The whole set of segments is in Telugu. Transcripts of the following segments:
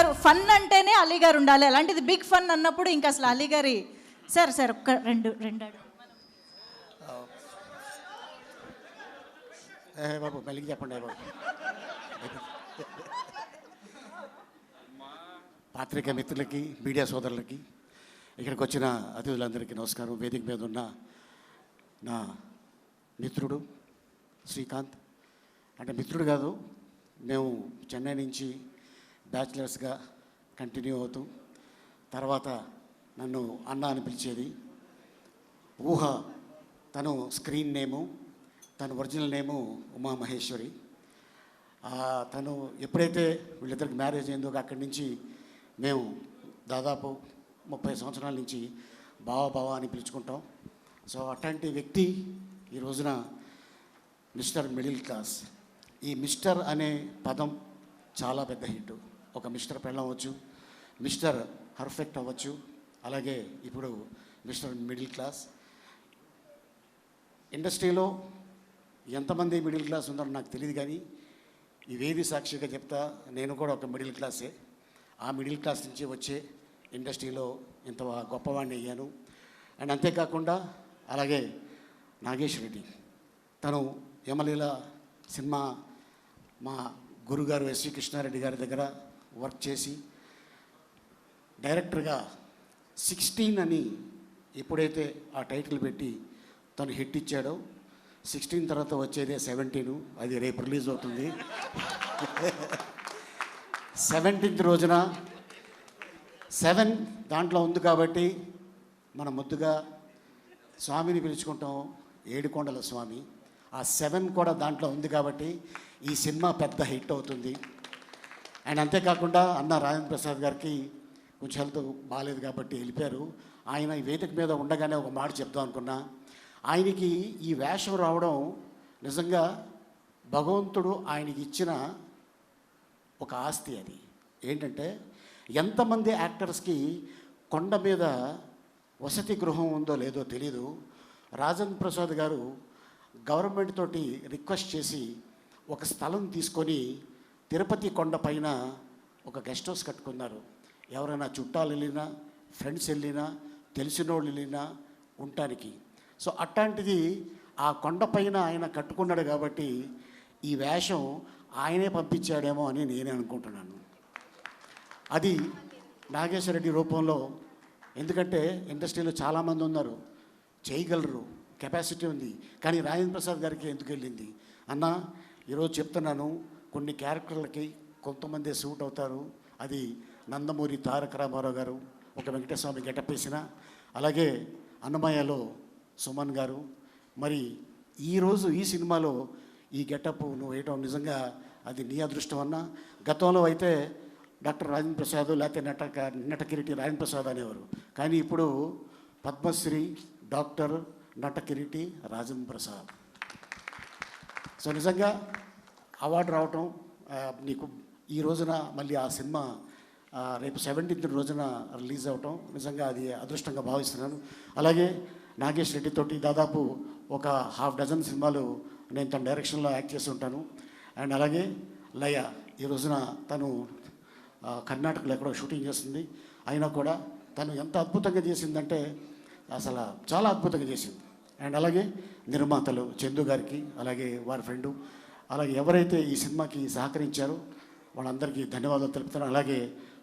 గారు ఫన్ అంటేనే అలీ గారు ఉండాలి. అలాంటిది బిగ్ ఫన్ అన్నప్పుడు ఇంకా అసలు అలీ గారి సార్ ఒక్క రెండు బాబు మళ్ళీ చెప్పండి బాబు. పాత్రిక మిత్రులకి, మీడియా సోదరులకి, ఇక్కడికి వచ్చిన అతిథులందరికీ నమస్కారం. వేదిక మీద ఉన్న నా మిత్రుడు శ్రీకాంత్, అంటే మిత్రుడు కాదు, మేము చెన్నై నుంచి బ్యాచిలర్స్గా కంటిన్యూ అవుతూ తర్వాత నన్ను అన్న అని పిలిచేది. ఊహ తను స్క్రీన్ నేము, తను ఒరిజినల్ నేము ఉమా మహేశ్వరి. తను ఎప్పుడైతే వీళ్ళిద్దరికి మ్యారేజ్ అయిందో అక్కడి నుంచి మేము దాదాపు 30 సంవత్సరాల నుంచి బావ అని పిలుచుకుంటాం. సో అట్లాంటి వ్యక్తి ఈ రోజున మిస్టర్ మిడిల్ క్లాస్. ఈ మిస్టర్ అనే పదం చాలా పెద్ద హిట్. ఒక మిస్టర్ పెళ్ళం అవ్వచ్చు, మిస్టర్ పర్ఫెక్ట్ అవ్వచ్చు, అలాగే ఇప్పుడు మిస్టర్ మిడిల్ క్లాస్. ఇండస్ట్రీలో ఎంతమంది మిడిల్ క్లాస్ ఉందో నాకు తెలియదు, కానీ ఈ వేది సాక్షిగా చెప్తా, నేను కూడా ఒక మిడిల్ క్లాసే. ఆ మిడిల్ క్లాస్ నుంచి వచ్చే ఇండస్ట్రీలో ఇంత గొప్పవాడిని అయ్యాను. అండ్ అంతేకాకుండా అలాగే నాగేష్ రెడ్డి, తను యమలీల సినిమా మా గురుగారు ఎస్వి కృష్ణారెడ్డి గారి దగ్గర వర్క్ చేసి డైరెక్టర్గా 16 అని ఎప్పుడైతే ఆ టైటిల్ పెట్టి తను హిట్ ఇచ్చాడో, 16 తర్వాత వచ్చేదే 17, అది రేపు రిలీజ్ అవుతుంది. 17th రోజున 7 దాంట్లో ఉంది కాబట్టి మనం ముద్దుగా స్వామిని పిలుచుకుంటాం, ఏడుకొండల స్వామి. ఆ 7 కూడా దాంట్లో ఉంది కాబట్టి ఈ సినిమా పెద్ద హిట్ అవుతుంది. అండ్ అంతేకాకుండా అన్న రాజేంద్ర ప్రసాద్ గారికి కొంచెం హెల్త్ బాగాలేదు కాబట్టి వెళ్ళిపోయారు. ఆయన ఈ వేదిక మీద ఉండగానే ఒక మాట చెప్దాం అనుకున్నా. ఆయనకి ఈ వేషం రావడం నిజంగా భగవంతుడు ఆయనకి ఇచ్చిన ఒక ఆస్తి. అది ఏంటంటే, ఎంతమంది యాక్టర్స్కి కొండ మీద వసతి గృహం ఉందో లేదో తెలీదు. రాజేంద్ర ప్రసాద్ గారు గవర్నమెంట్ తోటి రిక్వెస్ట్ చేసి ఒక స్థలం తీసుకొని తిరుపతి కొండ పైన ఒక గెస్ట్ హౌస్ కట్టుకున్నారు. ఎవరైనా చుట్టాలు వెళ్ళినా, ఫ్రెండ్స్ వెళ్ళినా, తెలిసిన వాళ్ళు వెళ్ళినా ఉండటానికి. సో అట్లాంటిది ఆ కొండపైన ఆయన కట్టుకున్నాడు కాబట్టి ఈ వేషం ఆయనే పంపించాడేమో అని నేనే అనుకుంటున్నాను. అది నాగేశ్వర రెడ్డి రూపంలో. ఎందుకంటే ఇండస్ట్రీలో చాలామంది ఉన్నారు, చేయగలరు, కెపాసిటీ ఉంది, కానీ రాజేంద్ర ప్రసాద్ గారికి ఎందుకు వెళ్ళింది అన్న? ఈరోజు చెప్తున్నాను, కొన్ని క్యారెక్టర్లకి కొంతమంది సూట్ అవుతారు. అది నందమూరి తారక రామారావు గారు ఒక వెంకటస్వామి గెటప్ వేసిన, అలాగే అన్నమయ్యలో సుమన్ గారు. మరి ఈరోజు ఈ సినిమాలో ఈ గెటప్ నువ్వు వేయటం నిజంగా అది నీ అదృష్టం అన్న. గతంలో అయితే డాక్టర్ రాజేంద్ర ప్రసాద్ లేకపోతే నటకిరీటి రాజేంద్ర ప్రసాద్ అనేవారు, కానీ ఇప్పుడు పద్మశ్రీ డాక్టర్ నటకిరీటి రాజేంద్ర ప్రసాద్. సో నిజంగా అవార్డు రావటం నీకు ఈ రోజున, మళ్ళీ ఆ సినిమా రేపు 17th రోజున రిలీజ్ అవ్వటం నిజంగా అది అదృష్టంగా భావిస్తున్నాను. అలాగే నాగేష్ రెడ్డి తోటి దాదాపు ఒక 6 సినిమాలు నేను తన డైరెక్షన్లో యాక్ట్ చేసి ఉంటాను. అండ్ అలాగే లయ ఈ రోజున తను కర్ణాటకలో ఎక్కడో షూటింగ్ చేస్తుంది. అయినా కూడా తను ఎంత అద్భుతంగా చేసిందంటే అసలు చాలా అద్భుతంగా చేసింది. అండ్ అలాగే నిర్మాతలు చందు గారికి, అలాగే వారి ఫ్రెండు, అలాగే ఎవరైతే ఈ సినిమాకి సహకరించారో వాళ్ళందరికీ ధన్యవాదాలు తెలుపుతాను. అలాగే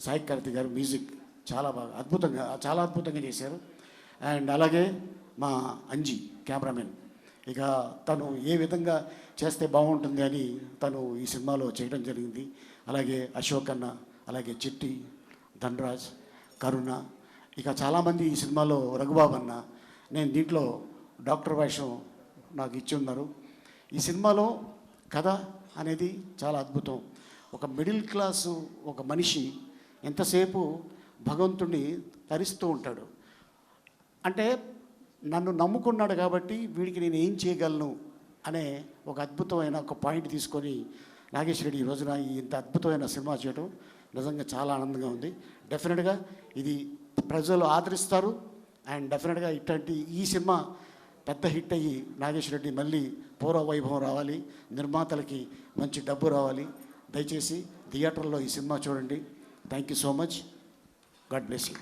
సాయి కార్తిక్ గారు మ్యూజిక్ చాలా బాగా చాలా అద్భుతంగా చేశారు. అండ్ అలాగే మా అంజీ కెమెరామెన్, ఇక తను ఏ విధంగా చేస్తే బాగుంటుంది అని తను ఈ సినిమాలో చేయడం జరిగింది. అలాగే అశోక్ అన్న, అలాగే చిట్టి, ధనరాజ్, కరుణ, ఇక చాలామంది ఈ సినిమాలో, రఘుబాబు అన్న. నేను దీంట్లో డాక్టర్ వేషం నాకు ఇచ్చి ఉన్నారు. ఈ సినిమాలో కథ అనేది చాలా అద్భుతం. ఒక మిడిల్ క్లాసు ఒక మనిషి ఎంతసేపు భగవంతుడిని తరిస్తూ ఉంటాడు. అంటే నన్ను నమ్ముకున్నాడు కాబట్టి వీడికి నేను ఏం చేయగలను అనే ఒక అద్భుతమైన ఒక పాయింట్ తీసుకొని నాగేష్ రెడ్డి ఈ రోజున ఇంత అద్భుతమైన సినిమా చేయడం నిజంగా చాలా ఆనందంగా ఉంది. డెఫినెట్గా ఇది ప్రజలు ఆదరిస్తారు. అండ్ డెఫినెట్గా ఇట్లాంటి ఈ సినిమా పెద్ద హిట్ అయ్యి నాగేష్ రెడ్డి మళ్ళీ పూర్వ వైభవం రావాలి, నిర్మాతలకి మంచి డబ్బు రావాలి. దయచేసి థియేటర్లో ఈ సినిమా చూడండి. Thank you so much. God bless you.